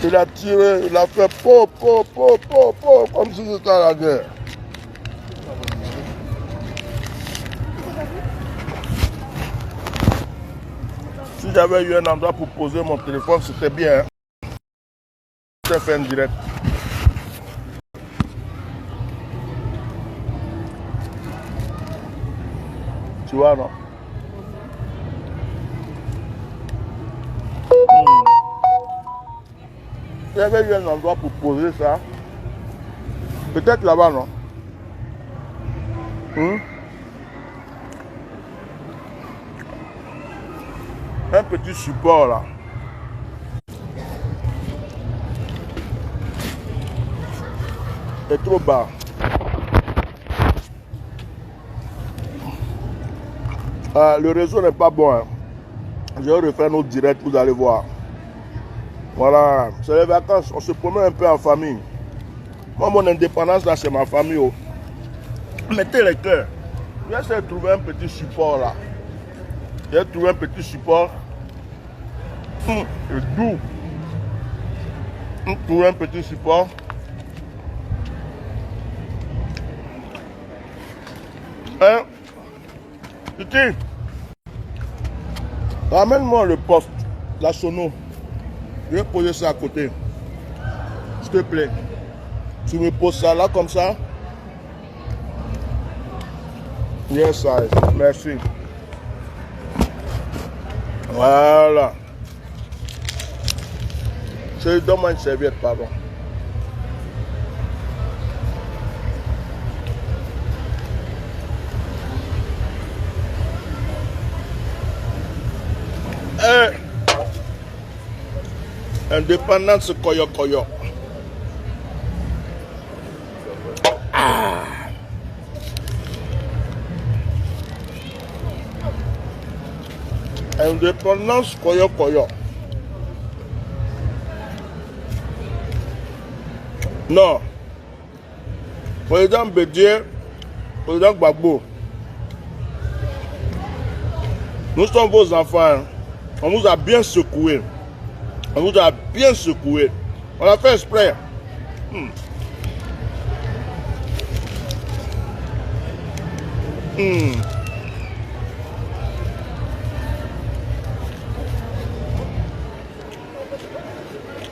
Il a tiré, il a fait po, comme si c'était à la guerre. Si j'avais eu un endroit pour poser mon téléphone, c'était bien. Je fait un direct. Tu vois, non? Si j'avais eu un endroit pour poser ça, peut-être là-bas, non? Un petit support là. C'est trop bas. Le réseau n'est pas bon. Hein. Je vais refaire notre direct, vous allez voir. Voilà, c'est les vacances, on se promène un peu en famille. Moi, mon indépendance là, c'est ma famille. Oh. Mettez les cœurs. J'essaie de trouver un petit support là. J'ai trouvé un petit support. C'est doux. Trouver un petit support. Hein? Titi, ramène-moi le poste, la sono. Je vais poser ça à côté. S'il te plaît. Tu me poses ça là comme ça. Yes, size. Merci. Voilà. Je donne-moi une serviette, pardon. Indépendance koyo koyo. Indépendance koyo koyo. Non. Président Bédier, président Gbagbo. Nous sommes vos enfants. On vous a bien secoué. On vous a bien secoué. On l'a fait exprès.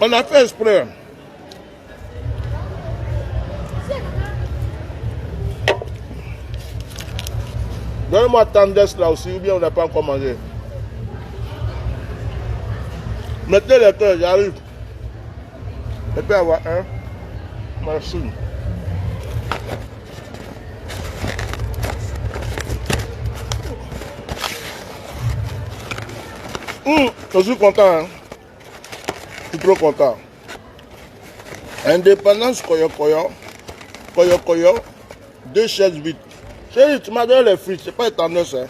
On a fait exprès. Donnez-moi tendresse là aussi, ou bien on n'a pas encore mangé. Mettez les cœurs, j'arrive. Je peux avoir un. Merci. Je suis content. Hein? Je suis trop content. Indépendance, koyo koyo. Koyo koyo. 2 chaises vides. Chérie, tu m'as donné les frites, c'est pas éternel, hein.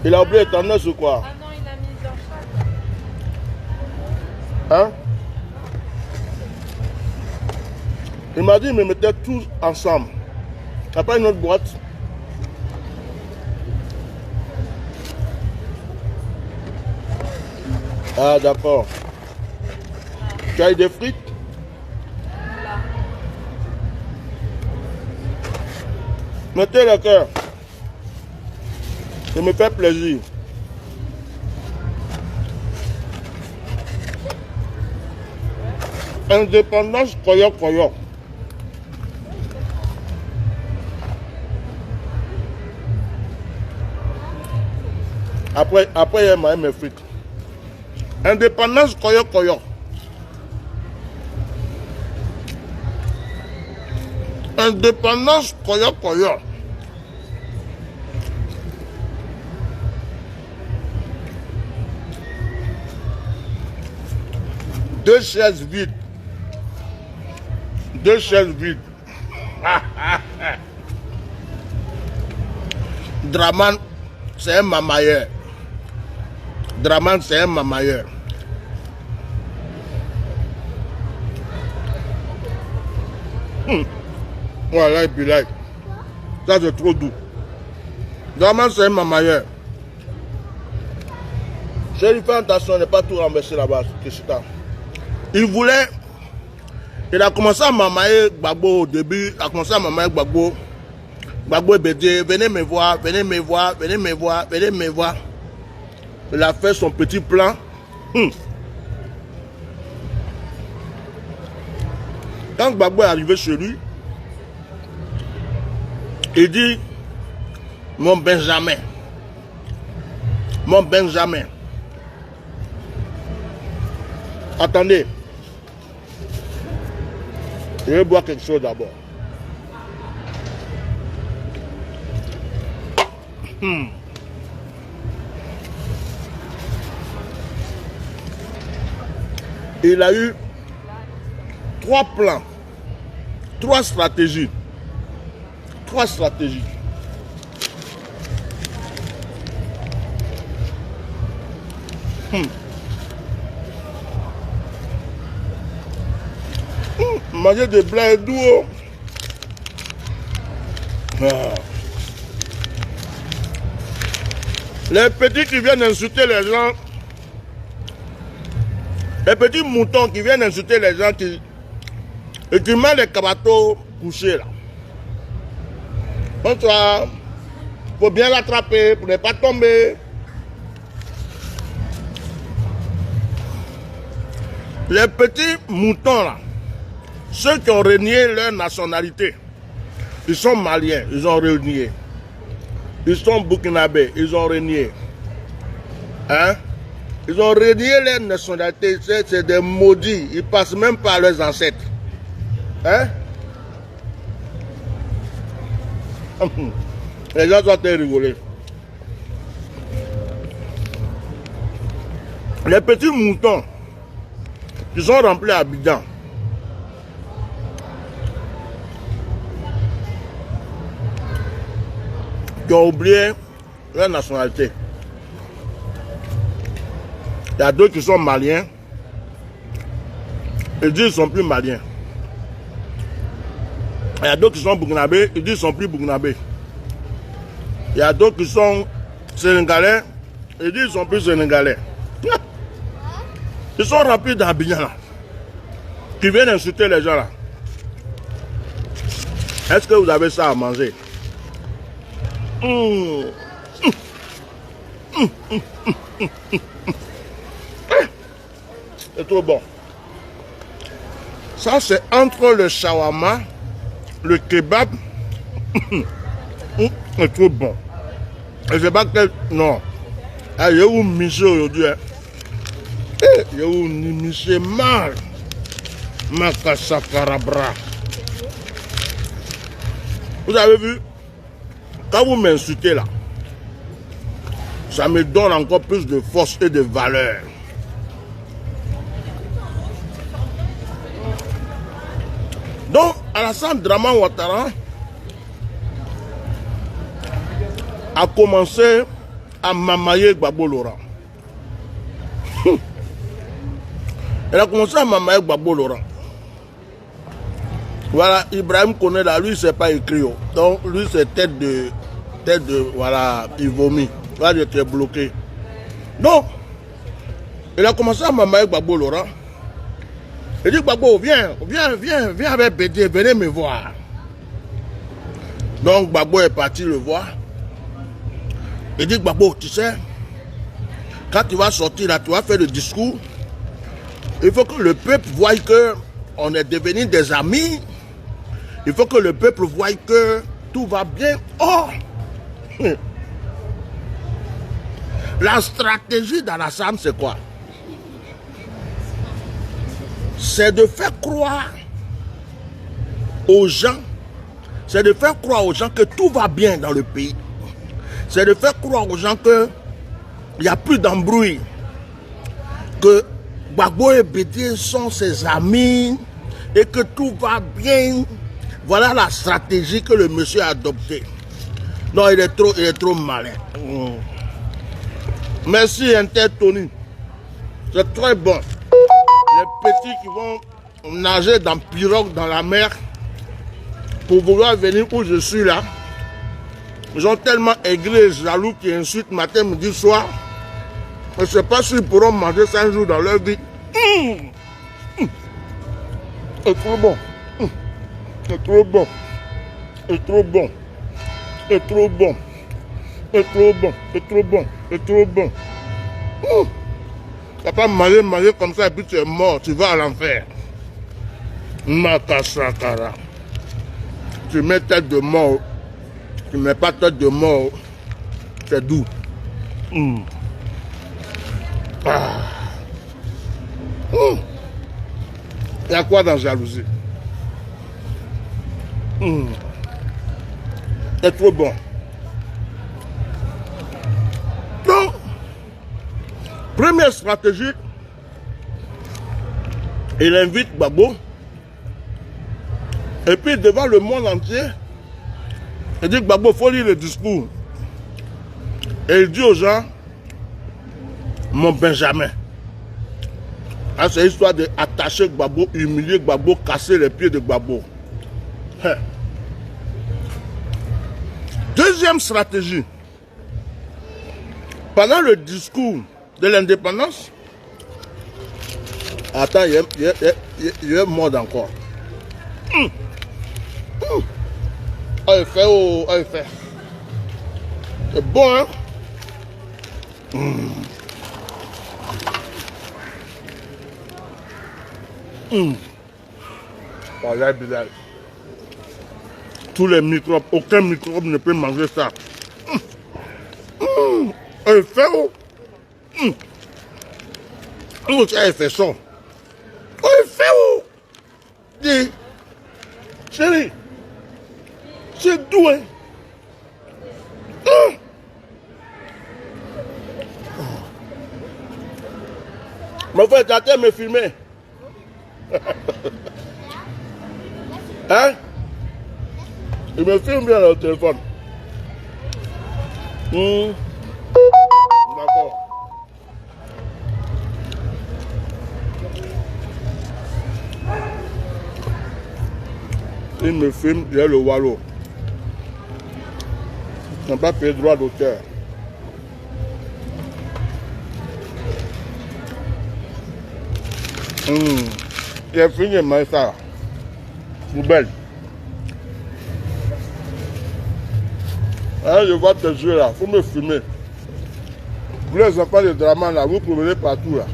Il a oublié éternel ou quoi? Ah non, il a mis dans chaque. Hein? Il m'a dit qu'il me mettait tous ensemble. T'as pas une autre boîte? Ah d'accord. Tu as eu des frites? Mettez le cœur. Ça me fait plaisir. Indépendance koyo koyo. Après il m'a mes frites. Indépendance koyo koyo. Indépendance koyo koyo. Deux chaises vides. 2 chaises vides. Draman, c'est un mamailleur. Draman, c'est un mamailleur. Voilà, et puis là, ça c'est trop doux. Vraiment, c'est un mamailleur. J'ai lui fait attention, n'est pas tout renversé là-bas. Il a commencé à mamailler Gbagbo au début, il a commencé à mamailler Gbagbo. Gbagbo Ebede, venez me voir, venez me voir, venez me voir, venez me voir. Il a fait son petit plan. Quand Gbagbo est arrivé chez lui, il dit, mon Benjamin, attendez, je vais boire quelque chose d'abord. Il a eu 3 plans, 3 stratégies. 3 stratégies. Manger des blés doux. Les petits qui viennent insulter les gens, les petits moutons qui viennent insulter les gens et qui mettent les cabatos couchés là. Bonsoir. Faut bien l'attraper pour ne pas tomber. Les petits moutons là, ceux qui ont renié leur nationalité, ils sont maliens, ils ont renié. Ils sont burkinabés, ils ont renié. Hein? Ils ont renié leur nationalité, c'est des maudits, ils passent même par leurs ancêtres. Hein? Les gens doivent rigoler. Les petits moutons qui sont remplis à Abidjan, qui ont oublié leur nationalité. Il y a d'autres qui sont maliens. Ils disent qu'ils ne sont plus maliens. Il y a d'autres qui sont burkinabés. Ils disent qu'ils ne sont plus burkinabés. Il y a d'autres qui sont sénégalais. Ils disent qu'ils ne sont plus sénégalais. Ils sont remplis d'Abidjan là. Qui viennent insulter les gens là. Est-ce que vous avez ça à manger? C'est trop bon. Ça, c'est entre le shawarma, le kebab. C'est trop bon. Et c'est pas que... Non. Ah, il y a où Michel aujourd'hui. Il y a où Michel mal. Makasakarabra. Vous avez vu? Quand vous m'insultez là, ça me donne encore plus de force et de valeur. Donc, Alassane Dramane Ouattara a commencé à mamailler Gbagbo Laurent. Elle a commencé à mamailler Gbagbo Laurent. Voilà, Ibrahim connaît là, lui, c'est pas écrit. Donc, lui, c'est tête de, voilà, il vomit. Là, il était bloqué. Donc, il a commencé à mamailler Gbagbo Laurent. Il dit, Gbagbo, viens avec Bédié, venez me voir. Donc, Gbagbo est parti le voir. Il dit, Gbagbo, tu sais, quand tu vas sortir là, tu vas faire le discours. Il faut que le peuple voie qu'on est devenus des amis. Il faut que le peuple voie que tout va bien. Oh! La stratégie d'Alassane, c'est quoi? C'est de faire croire aux gens, que tout va bien dans le pays. C'est de faire croire aux gens qu'il n'y a plus d'embrouille, que Gbagbo et Bédié sont ses amis et que tout va bien. Voilà la stratégie que le monsieur a adoptée. Non, il est trop malin. Merci, Inter Tony. C'est très bon. Les petits qui vont nager dans pirogue dans la mer, pour vouloir venir où je suis là. Ils sont tellement aigris et jaloux qu'ils insultent matin, midi, soir. Je ne sais pas s'ils pourront manger 5 jours dans leur vie. C'est trop bon. C'est trop bon. C'est trop bon. C'est trop bon. C'est trop bon. C'est trop bon. C'est trop bon. Tu n'as pas manger comme ça et puis tu es mort. Tu vas à l'enfer. Makasakara. Tu mets tête de mort. Tu ne mets pas tête de mort. C'est doux. Ah. Il y a quoi dans jalousie? C'est trop bon. Donc, première stratégie, il invite Gbagbo. Et puis devant le monde entier, il dit Gbagbo, il faut lire le discours. Et il dit aux gens, mon Benjamin. Ah, c'est l'histoire d'attacher Gbagbo, humilier Gbagbo, casser les pieds de Gbagbo. Deuxième stratégie. Pendant le discours de l'indépendance, attends, il y a un mode encore. Oh, il fait, oh, il fait. C'est bon, hein? Voilà, Bilal. Tous les microbes, aucun microbe ne peut manger ça. Il fait où? Où il fait ça? Il fait où? Dis, chérie, c'est doux, hein? Mon frère, t'as qu'à me filmer. Hein? Il me filme bien le téléphone. D'accord. Il me filme, il y a le Wallo. Je n'ai pas payé droit d'auteur. J'ai fini, mais ça. Poubelle. Hein, je vois tes yeux là, il faut me filmer. Vous les enfants de drama là, vous promenez partout là.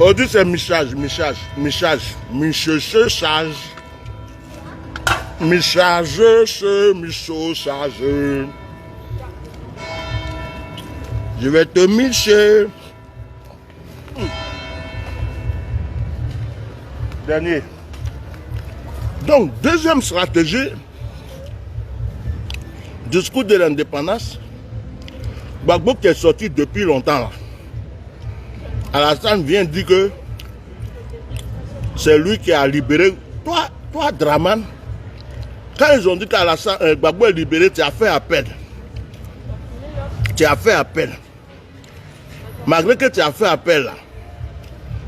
Aujourd'hui c'est michage. Je vais te micher. Dernier. Donc, deuxième stratégie, discours de l'indépendance. Gbagbo qui est sorti depuis longtemps là. Alassane vient dire que c'est lui qui a libéré. Toi, Draman, quand ils ont dit qu'Alassane Gbagbo est libéré, tu as fait appel. Tu as fait appel. Malgré que tu as fait appel là,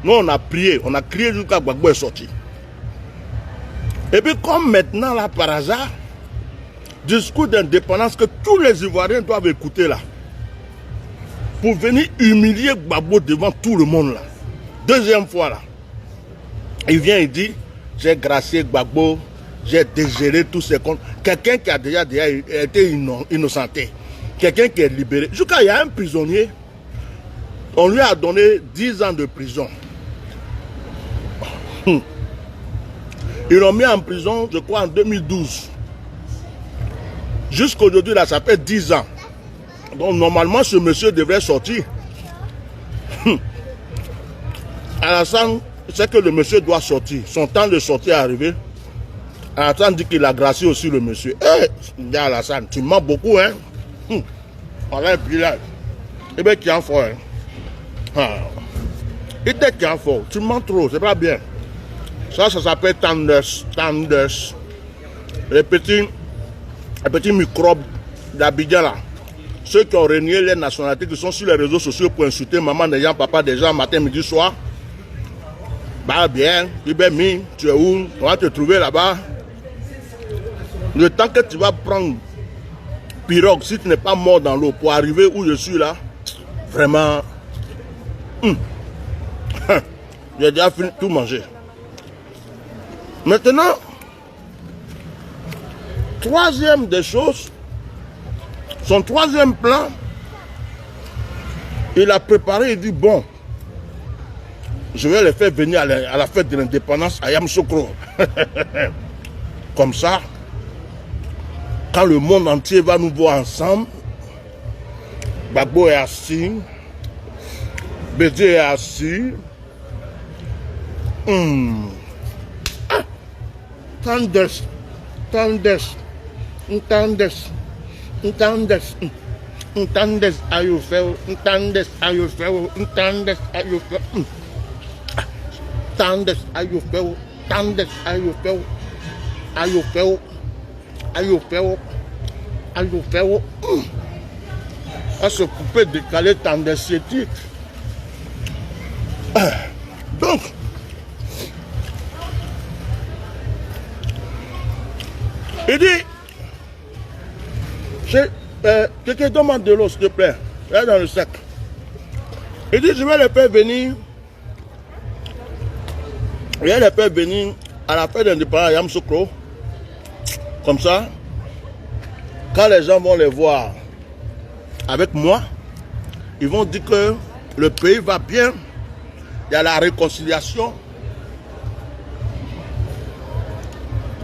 nous on a prié, on a crié jusqu'à Gbagbo est sorti. Et puis comme maintenant là par hasard, discours d'indépendance que tous les Ivoiriens doivent écouter là, pour venir humilier Gbagbo devant tout le monde là. Deuxième fois là, il vient et dit, j'ai gracié Gbagbo, j'ai dégéré tous ces comptes. Quelqu'un qui a déjà été innocenté, quelqu'un qui est libéré. Jusqu'à il y a un prisonnier, on lui a donné 10 ans de prison. Ils l'ont mis en prison, je crois, en 2012. Jusqu'aujourd'hui, là, ça fait 10 ans. Donc, normalement, ce monsieur devrait sortir. Alassane, c'est que le monsieur doit sortir. Son temps de sortir est arrivé. Alassane dit qu'il a gracié aussi le monsieur. Eh, Alassane, tu mens beaucoup, hein? Voilà un village. Eh bien, qui en faut, hein? Il était qui en faut. Tu mens trop, c'est pas bien. Ça s'appelle tenders. Les petits microbes d'Abidjan là ceux qui ont renié les nationalités, qui sont sur les réseaux sociaux pour insulter maman des gens, papa des gens, matin, midi, soir. Bah bien, Ibemi, tu es où? On va te trouver là-bas. Le temps que tu vas prendre pirogue, si tu n'es pas mort dans l'eau, pour arriver où je suis là, vraiment, j'ai déjà fini tout manger. Maintenant, troisième des choses, son troisième plan, il a préparé, il dit bon, je vais les faire venir à la fête de l'indépendance à Yamoussoukro. Comme ça, quand le monde entier va nous voir ensemble, Gbagbo est assis, Bédié est assis. Tandes, ayufeu, tandes, ayufeu, tandes, ayufeu, tandes, ayufeu, tandes, ayufeu, ayufeu, ayufeu, ayufeu. À se couper, décaler, tandes, scientifique. Donc, il dit, quelqu'un demande de l'eau, s'il te plaît, là dans le sac. Il dit, je vais les faire venir. Je vais les faire venir à la fête d'indépendance à Yamoussoukro. Comme ça, quand les gens vont les voir avec moi, ils vont dire que le pays va bien, il y a la réconciliation,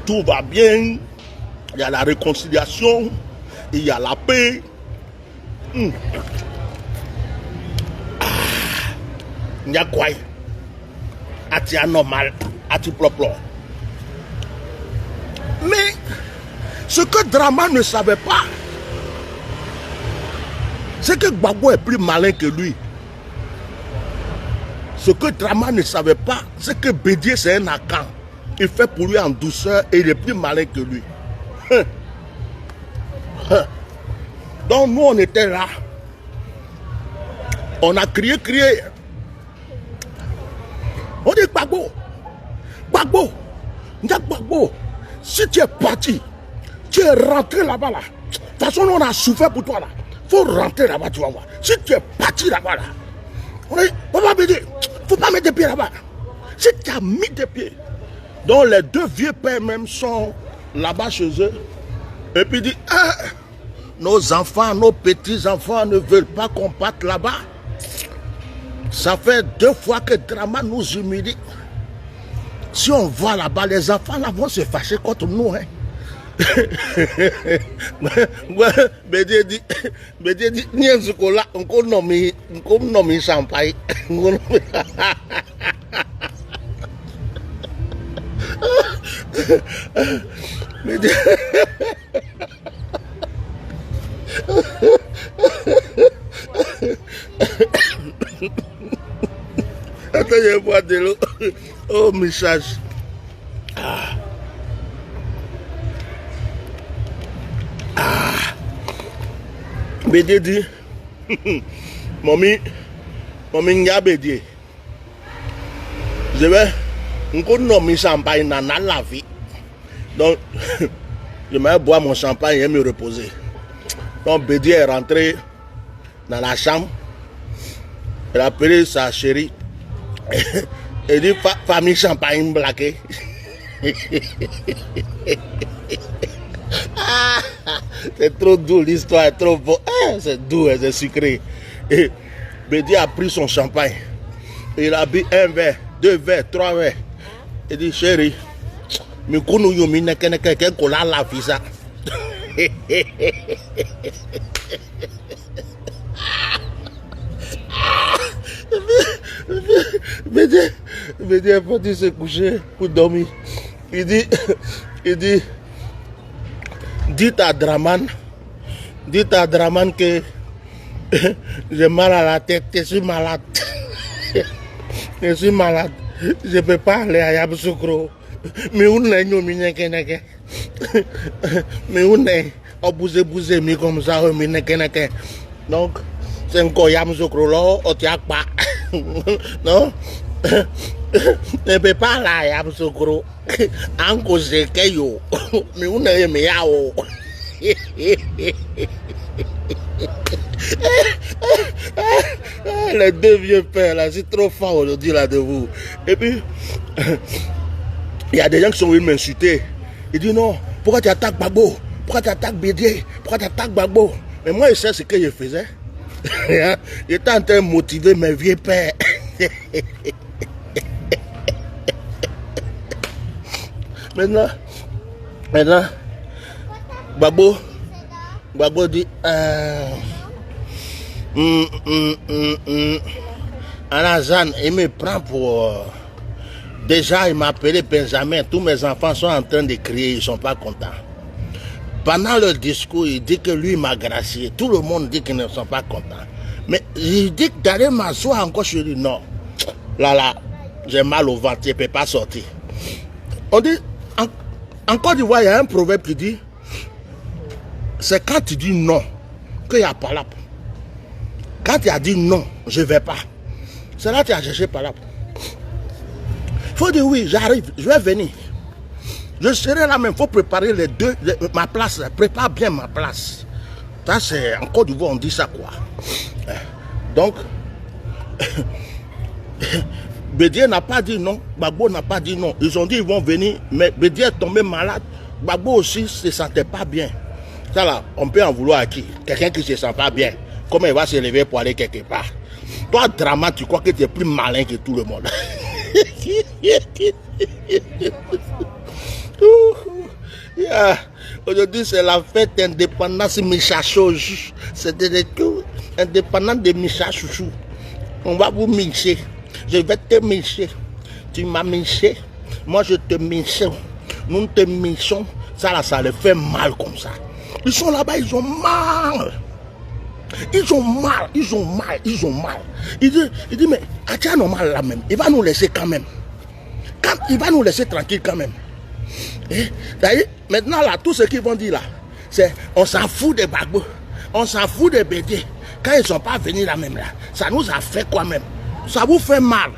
tout va bien, il y a la réconciliation, il y a la paix. Il y a quoi? Ati anormal, ati plop-plop. Mais ce que Drama ne savait pas, c'est que Gbagbo est plus malin que lui. Ce que Drama ne savait pas, c'est que Bédié c'est un Akan. Il fait pour lui en douceur et il est plus malin que lui. Donc nous on était là. On a crié. On dit Gbagbo, Gbagbo, si tu es parti, tu es rentré là-bas là. De toute façon on a souffert pour toi là. Faut rentrer là-bas, tu vas voir. Si tu es parti là-bas là, on dit, papa Bédié, faut pas mettre des pieds là-bas. Si tu as mis des pieds, donc les deux vieux pères même sont là-bas chez eux. Et puis il dit, nos enfants, nos petits-enfants ne veulent pas qu'on parte là-bas. Ça fait 2 fois que Drama nous humilie. Si on va là-bas, les enfants là vont se fâcher contre nous. Hein. Bédié dit, ni un chocolat, on nomme champagne. Bédié. Attends, je bois de l'eau. Oh, message. Bédié dit, Mommy, Nya Bédié, je vais nommer champagne dans la vie. Donc, je vais boire mon champagne et me reposer. Donc, Bédié est rentré dans la chambre. Elle a appelé sa chérie. Elle dit, famille champagne blaquée. C'est trop doux, l'histoire est trop beau. C'est doux, c'est sucré. Et Bédié a pris son champagne. Il a bu 1 verre, 2 verres, 3 verres. Il dit, chérie, mais qu'on nous y mine quelqu'un qu'on a la visa. Bédié est parti se coucher pour dormir. Il dit, dites à Draman que j'ai mal à la tête, je suis malade. Je suis malade. Je ne peux pas aller à Yamoussoukro. Mais où est-ce que bousé mi comme ça, mi neke. Donc, c'est encore Yamzokro là, on tient pas. Non? Ne peut pas là, Yamzokro. Encore c'est que yo. Mais on est meilleur. Les deux vieux pères là, c'est trop fort aujourd'hui là de vous. Et puis, il y a des gens qui sont venus m'insulter. Ils disent non, pourquoi tu attaques Gbagbo? Pourquoi tu attaques Bédié? Pourquoi tu attaques Gbagbo? Mais moi, je sais ce que je faisais. J'étais en train de motiver mes vieux pères. Maintenant, Gbagbo dit Alazan, il me prend pour... Déjà, il m'a appelé Benjamin. Tous mes enfants sont en train de crier, ils ne sont pas contents. Pendant le discours, il dit que lui m'a gracié. Tout le monde dit qu'ils ne sont pas contents. Mais il dit d'aller m'asseoir encore chez lui. Non. Là, j'ai mal au ventre, je ne peux pas sortir. On dit, en Côte d'Ivoire, il y a un proverbe qui dit, c'est quand tu dis non qu'il y a palabre. Quand tu as dit non, je ne vais pas. C'est là que tu as cherché palabre. Il faut dire oui, j'arrive, je vais venir. Je serai là même, il faut préparer les deux, ma place, prépare bien ma place. Ça c'est, en Côte d'Ivoire on dit ça quoi. Donc, Bédié n'a pas dit non, Gbagbo n'a pas dit non. Ils ont dit ils vont venir, mais Bédié est tombé malade. Gbagbo aussi ne se sentait pas bien. Ça là, on peut en vouloir à qui? Quelqu'un qui ne se sent pas bien. Comment il va se lever pour aller quelque part? Toi, Drama, tu crois que tu es plus malin que tout le monde. Yeah. Aujourd'hui, c'est la fête d'indépendance Micha Chouchou. C'est de tout indépendant de Micha Chouchou. On va vous micher. Je vais te micher. Tu m'as miché. Moi, je te miche. Nous te michons. Ça, là, ça les fait mal comme ça. Ils sont là-bas, ils ont mal. Ils ont mal. Il dit, mais Atia normal là même. Il va nous laisser quand même. Il va nous laisser tranquille quand même. Maintenant là, tout ce qu'ils vont dire là, c'est on s'en fout des Gbagbo, on s'en fout des Bédié. Quand ils ne sont pas venus là même là, ça nous a fait quoi même? Ça vous fait mal.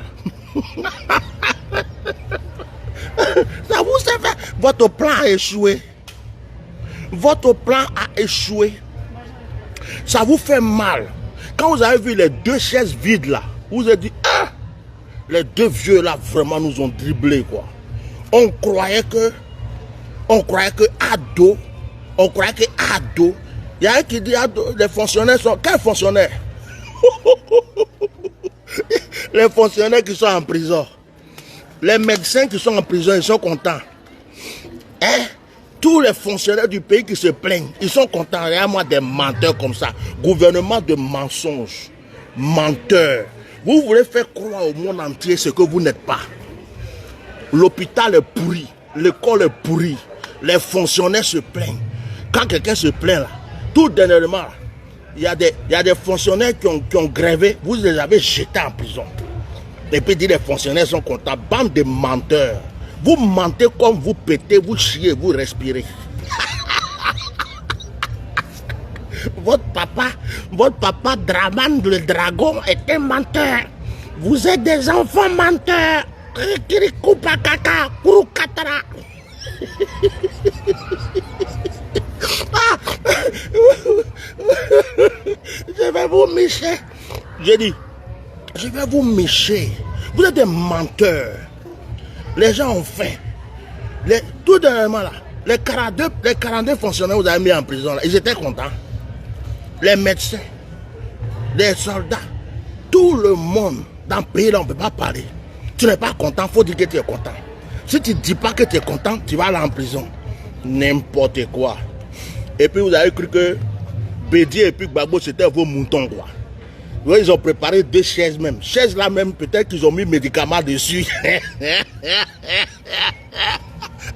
Ça vous a fait. Votre plan a échoué. Votre plan a échoué. Ça vous fait mal. Quand vous avez vu les deux chaises vides là, vous avez dit, ah, les deux vieux là vraiment nous ont dribblé quoi. On croyait que Ado, il y a un qui dit Ado, les fonctionnaires sont, quels fonctionnaires? Les fonctionnaires qui sont en prison, les médecins qui sont en prison, ils sont contents. Hein? Tous les fonctionnaires du pays qui se plaignent, ils sont contents. Regarde-moi des menteurs comme ça. Gouvernement de mensonges. Menteurs. Vous voulez faire croire au monde entier ce que vous n'êtes pas. L'hôpital est pourri. L'école est pourrie. Les fonctionnaires se plaignent. Quand quelqu'un se plaint là, tout dernièrement, il y a des fonctionnaires qui ont grévé. Vous les avez jetés en prison. Et puis les fonctionnaires sont contents. Bande de menteurs. Vous mentez comme vous pétez, vous chiez, vous respirez. Votre papa Draman le dragon est un menteur. Vous êtes des enfants menteurs. Je vais vous micher. J'ai dit, je vais vous micher. Vous êtes des menteurs. Les gens ont faim. Tout dernièrement là, les 42 fonctionnaires que vous avez mis en prison là, ils étaient contents. Les médecins, les soldats, tout le monde dans le pays là, on ne peut pas parler. Tu n'es pas content, il faut dire que tu es content. Si tu ne dis pas que tu es content, tu vas aller en prison. N'importe quoi. Et puis vous avez cru que Bédié et puis Gbagbo c'était vos moutons quoi. Oui, ils ont préparé 2 chaises même. Chaises là même, peut-être qu'ils ont mis médicaments dessus.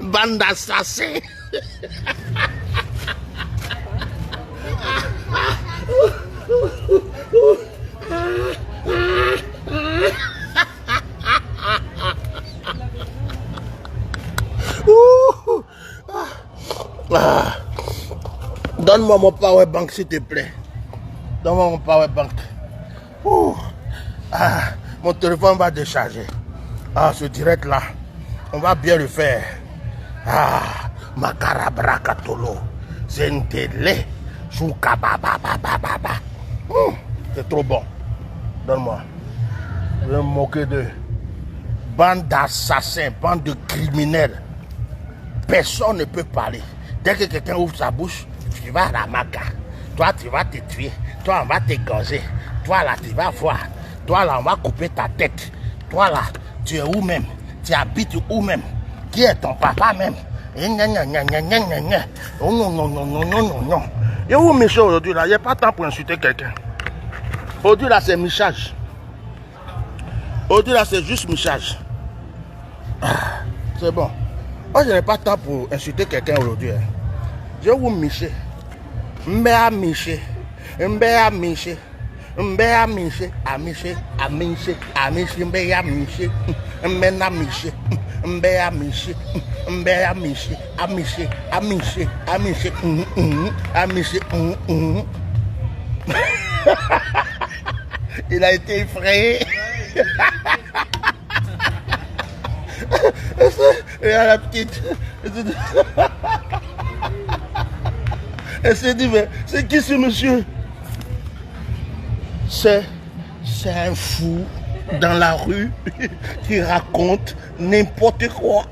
Bande d'assassins. Donne-moi mon power bank, s'il te plaît. Donne-moi mon power bank. Ouh. Ah, mon téléphone va décharger. Ah, ce direct là, on va bien le faire. Ah, Makarabrakatolo. Zentele. Choukabababababa. C'est trop bon. Donne-moi. Je vais me moquer de bande d'assassins, bande de criminels. Personne ne peut parler. Dès que quelqu'un ouvre sa bouche, tu vas à la maca. Toi, tu vas te tuer. Toi, on va t'égorger. Toi, là, tu vas voir. Toi, là, on va couper ta tête. Toi, là, tu es où même? Tu habites où même? Qui est ton papa même? Et où Michel aujourd'hui, là? Il n'y a pas de temps pour insulter quelqu'un. Aujourd'hui, là, c'est michage. Aujourd'hui, là, c'est juste michage. C'est bon. Moi, je n'ai pas de temps pour insulter quelqu'un aujourd'hui. Je vous micher. Mbea micher. Mbea micher. Mbea micher. Amicher. Amicher. Amicher. Mbea micher. Mbea micher. Mbea micher. Mbea micher. Amicher. Amicher. Amicher. Amicher. Il a été effrayé. Et à la petite. Elle s'est dit, mais c'est qui ce monsieur? C'est un fou dans la rue qui raconte n'importe quoi.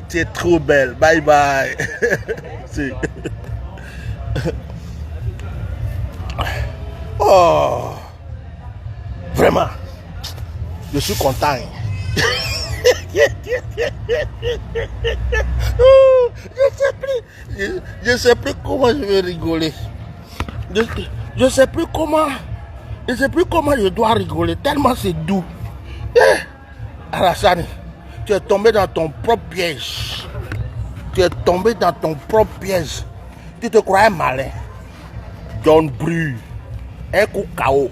Tu es trop belle. Bye bye. Oh, vraiment, je suis content. Je sais plus comment je vais rigoler. Je sais plus comment je dois rigoler tellement c'est doux. Alassane, tu es tombé dans ton propre piège. Tu es tombé dans ton propre piège. Tu te croyais malin. John Bru. Un coup KO.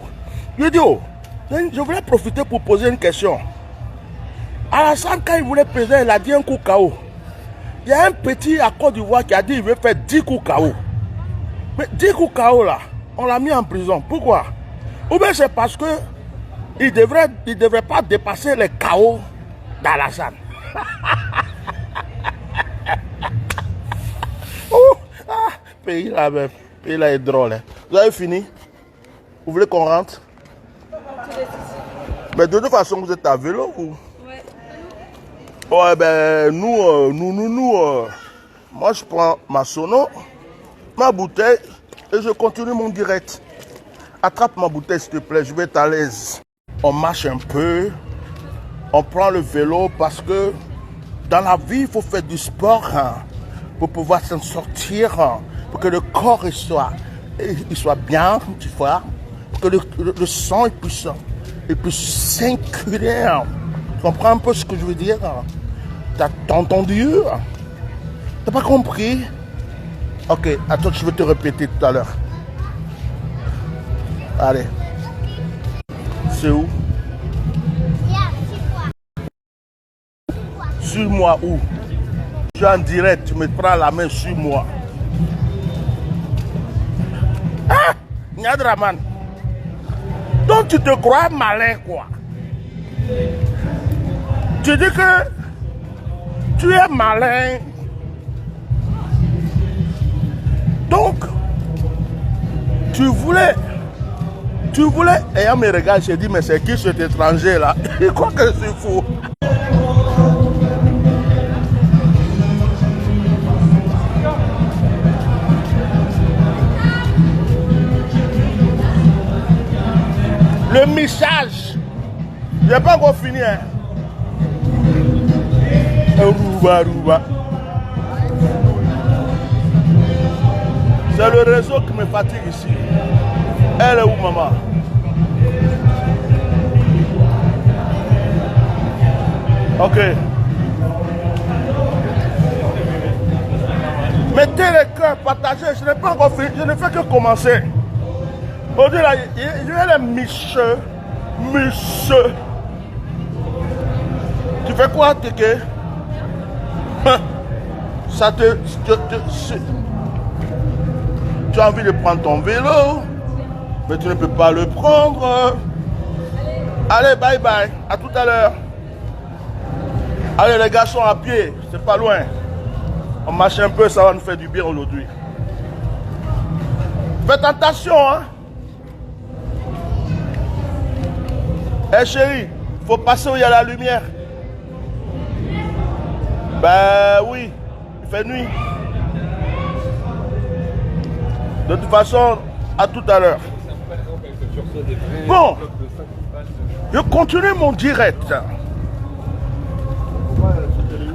Je dis, oh, je voulais profiter pour poser une question. Alassane, quand il voulait présenter, il a dit un coup KO. Il y a un petit à Côte d'Ivoire qui a dit qu'il veut faire 10 coups KO. Mais 10 coups KO là, on l'a mis en prison. Pourquoi? Ou bien c'est parce que il devrait pas dépasser les KO d'Alassane. Pays là même. Pays là est drôle. Hein. Vous avez fini? Vous voulez qu'on rentre? Mais de toute façon, vous êtes à vélo ou? Ouais. Ouais, ben, moi je prends ma sono, ma bouteille et je continue mon direct. Attrape ma bouteille s'il te plaît, je vais être à l'aise. On marche un peu, on prend le vélo parce que dans la vie, il faut faire du sport hein, pour pouvoir s'en sortir, hein, pour que le corps il soit bien, tu vois. Que le sang puisse s'inculer. Tu comprends un peu ce que je veux dire? T'as entendu? T'as pas compris? Ok, attends, je vais te répéter tout à l'heure. Allez. C'est où? Sur moi où? Je suis en direct, tu me prends la main sur moi. Ah! Nyadraman. Donc tu te crois malin quoi. Tu dis que tu es malin. Donc tu voulais, ayant mes regards, j'ai dit mais c'est qui cet étranger là? Il croit que je suis fou. Le message, je n'ai pas encore fini. Hein. C'est le réseau qui me fatigue ici. Elle est où, maman? Ok. Mettez les cœurs, partagez. Je n'ai pas encore fini. Je ne fais que commencer. Aujourd'hui, là, il y a les micheux. Tu fais quoi, Téké? Ça tu as envie de prendre ton vélo, mais tu ne peux pas le prendre. Allez, bye bye, à tout à l'heure. Allez les garçons à pied, c'est pas loin. On marche un peu, ça va nous faire du bien aujourd'hui. Faites attention, hein. Eh chérie, faut passer où il y a la lumière. Ben oui, il fait nuit. De toute façon, à tout à l'heure. Bon, je continue mon direct.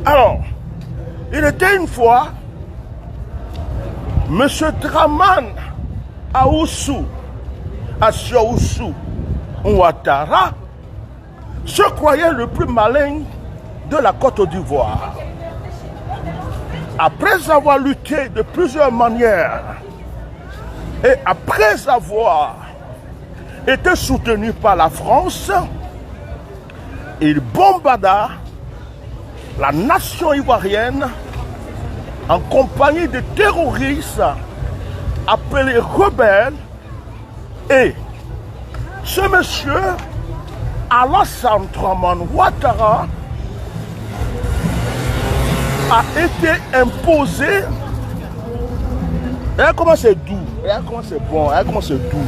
Alors, il était une fois Monsieur Dramane Ouattara Ouattara se croyait le plus malin de la Côte d'Ivoire. Après avoir lutté de plusieurs manières et après avoir été soutenu par la France, il bombarda la nation ivoirienne en compagnie de terroristes appelés rebelles, et ce monsieur, Alassane Dramane Ouattara, a été imposé. Regarde comment c'est doux, regarde comment c'est bon, regarde comment c'est doux.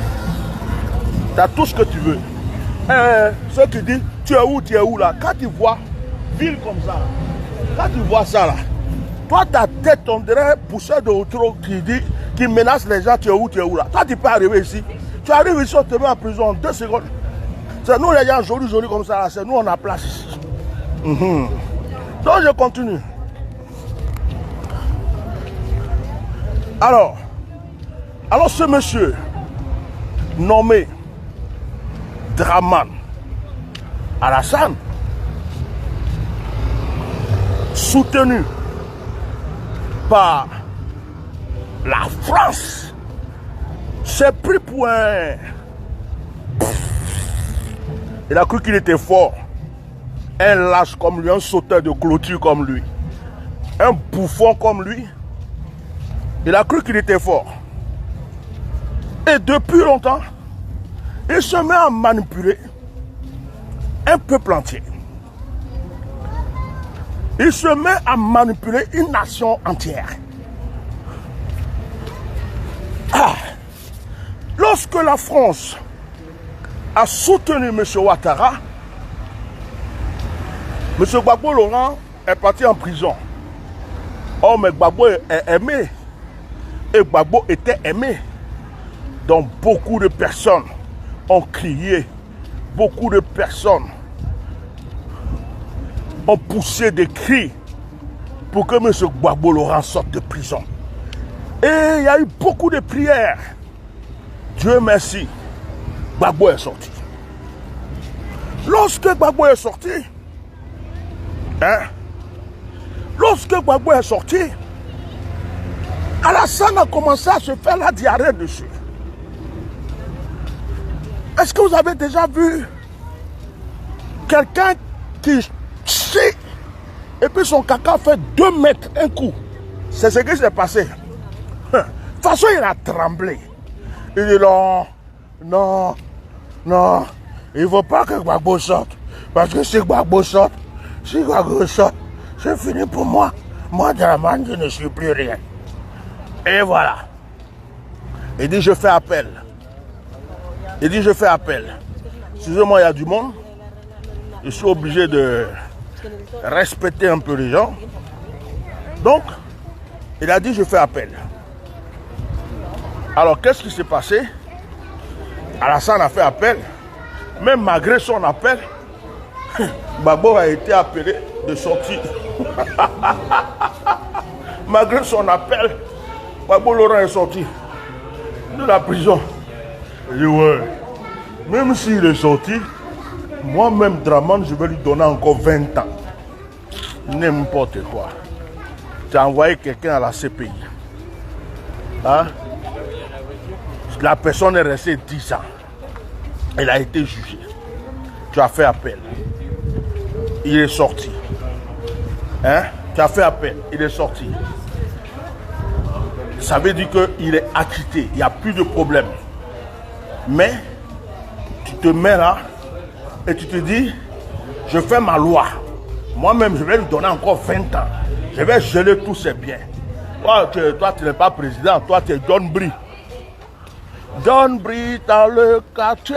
Tu as tout ce que tu veux. Ceux qui disent tu es où là, quand tu vois ville comme ça, quand tu vois ça là, toi ta tête on dirait pousseur de outro qui menace les gens, tu es où là. Toi tu peux arriver ici, tu arrives ici, on te met en prison en 2 secondes. C'est nous les gens jolis comme ça là, c'est nous on a place ici. Donc je continue. Alors ce monsieur nommé Dramane Alassane, soutenu par la France, s'est pris pour un... Il a cru qu'il était fort. Un lâche comme lui, un sauteur de clôture comme lui, un bouffon comme lui. Il a cru qu'il était fort. Et depuis longtemps, il se met à manipuler un peuple entier. Il se met à manipuler une nation entière. Lorsque la France a soutenu M. Ouattara, M. Gbagbo Laurent est parti en prison. Oh, mais Gbagbo est aimé. Et Gbagbo était aimé. Donc beaucoup de personnes ont crié. Beaucoup de personnes ont poussé des cris pour que M. Gbagbo Laurent sorte de prison. Et il y a eu beaucoup de prières. Dieu merci, Gbagbo est sorti. Lorsque Gbagbo est sorti, Alassane a commencé à se faire la diarrhée dessus. Est-ce que vous avez déjà vu quelqu'un qui chie et puis son caca fait 2 mètres un coup? C'est ce qui s'est passé. De toute façon, il a tremblé. Il dit non, il ne faut pas que Gbagbo sorte. Parce que si Gbagbo sorte, c'est fini pour moi. Moi, Dramane, je ne suis plus rien. Et voilà. Il dit, je fais appel. Excusez-moi, il y a du monde. Je suis obligé de respecter un peu les gens. Donc, il a dit, je fais appel. Alors, qu'est-ce qui s'est passé? Alassane a fait appel. Même malgré son appel, Gbagbo a été appelé de sortir. Malgré son appel, Gbagbo Laurent est sorti de la prison. Il dit, ouais, même s'il est sorti, moi-même, Dramane, je vais lui donner encore 20 ans. N'importe quoi. Tu as envoyé quelqu'un à la CPI. Hein? La personne est restée 10 ans. Elle a été jugée. Tu as fait appel. il est sorti. Hein? Tu as fait appel, il est sorti. Ça veut dire qu'il est acquitté, il n'y a plus de problème. Mais tu te mets là et tu te dis, je fais ma loi. Moi-même, je vais lui donner encore 20 ans. Je vais geler tous ses biens. Toi, tu n'es pas président, toi, tu es John Brie. John Brie dans le quartier.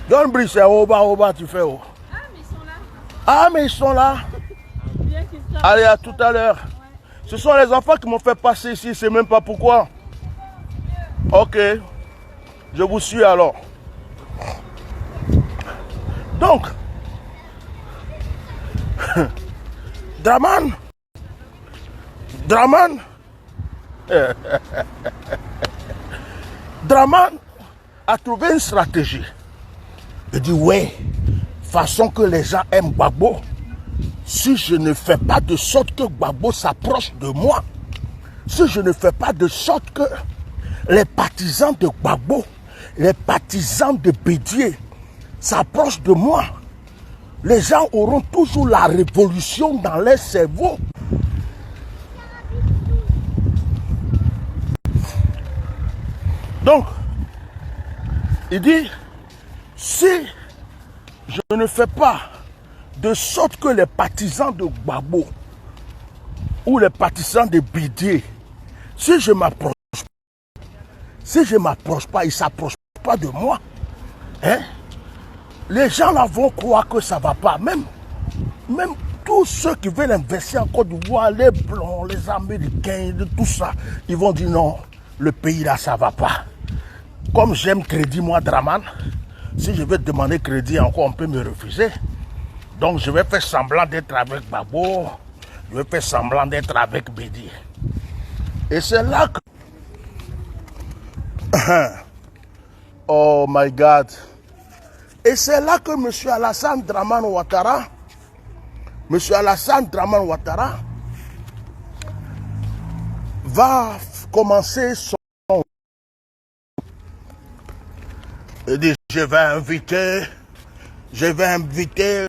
John Brie, c'est Oba, tu fais où? Ah, mais ils sont là. Ah, mais ils sont là. Bien qu'ils sortent. Allez, à tout à l'heure. Ouais. Ce sont les enfants qui m'ont fait passer ici, je ne sais même pas pourquoi. Ok, je vous suis alors. Donc, Draman a trouvé une stratégie. Il dit, ouais, façon que les gens aiment Gbagbo, si je ne fais pas de sorte que Gbagbo s'approche de moi, si je ne fais pas de sorte que les partisans de Gbagbo, les partisans de Bédié s'approchent de moi, les gens auront toujours la révolution dans leur cerveau. Donc, il dit, si je ne fais pas de sorte que les partisans de Gbagbo ou les partisans de Bédié, si je ne m'approche pas, ils ne s'approchent pas de moi, hein, les gens là vont croire que ça ne va pas. Même tous ceux qui veulent investir en Côte d'Ivoire, les Blancs, les Américains, tout ça, ils vont dire non, le pays là, ça ne va pas. Comme j'aime crédit, moi, Draman, si je veux demander crédit encore, on peut me refuser. Donc je vais faire semblant d'être avec Gbagbo, je vais faire semblant d'être avec Bédié. Et c'est là que... Oh my God. Et c'est là que M. Alassane Dramane Ouattara va commencer son... Il dit, je vais inviter